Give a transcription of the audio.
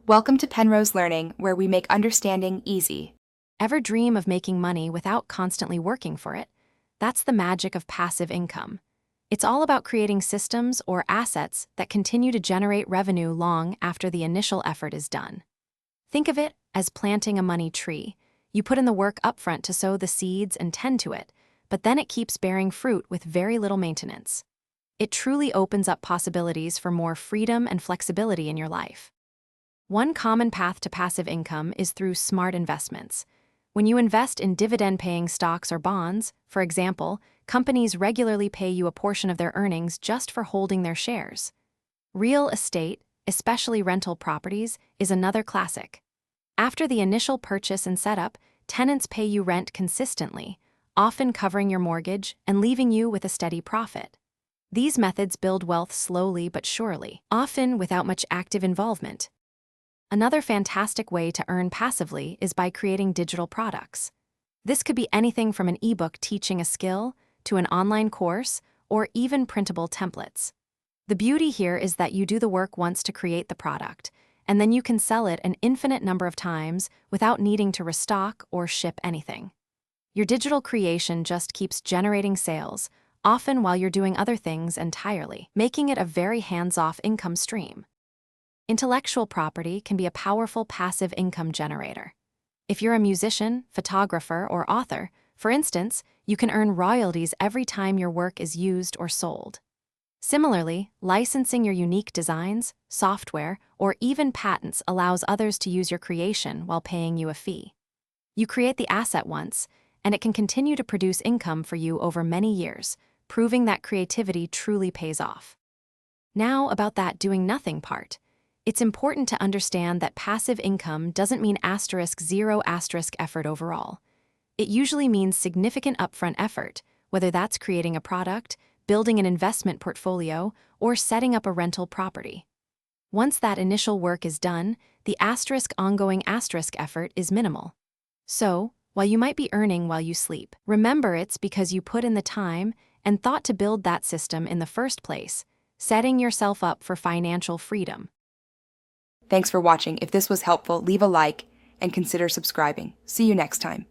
Welcome to Penrose Learning, where we make understanding easy. Ever dream of making money without constantly working for it? That's the magic of passive income. It's all about creating systems or assets that continue to generate revenue long after the initial effort is done. Think of it as planting a money tree. You put in the work upfront to sow the seeds and tend to it, but then it keeps bearing fruit with very little maintenance. It truly opens up possibilities for more freedom and flexibility in your life. One common path to passive income is through smart investments. When you invest in dividend-paying stocks or bonds, for example, companies regularly pay you a portion of their earnings just for holding their shares. Real estate, especially rental properties, is another classic. After the initial purchase and setup, tenants pay you rent consistently, often covering your mortgage and leaving you with a steady profit. These methods build wealth slowly but surely, often without much active involvement. Another fantastic way to earn passively is by creating digital products. This could be anything from an ebook teaching a skill to an online course or even printable templates. The beauty here is that you do the work once to create the product, and then you can sell it an infinite number of times without needing to restock or ship anything. Your digital creation just keeps generating sales, often while you're doing other things entirely, making it a very hands-off income stream. Intellectual property can be a powerful passive income generator. If you're a musician, photographer, or author, for instance, you can earn royalties every time your work is used or sold. Similarly, licensing your unique designs, software, or even patents allows others to use your creation while paying you a fee. You create the asset once, and it can continue to produce income for you over many years, proving that creativity truly pays off. Now about that doing nothing part. It's important to understand that passive income doesn't mean *0 effort overall. It usually means significant upfront effort, whether that's creating a product, building an investment portfolio, or setting up a rental property. Once that initial work is done, the ongoing effort is minimal. So, while you might be earning while you sleep, remember it's because you put in the time and thought to build that system in the first place, setting yourself up for financial freedom. Thanks for watching. If this was helpful, leave a like and consider subscribing. See you next time.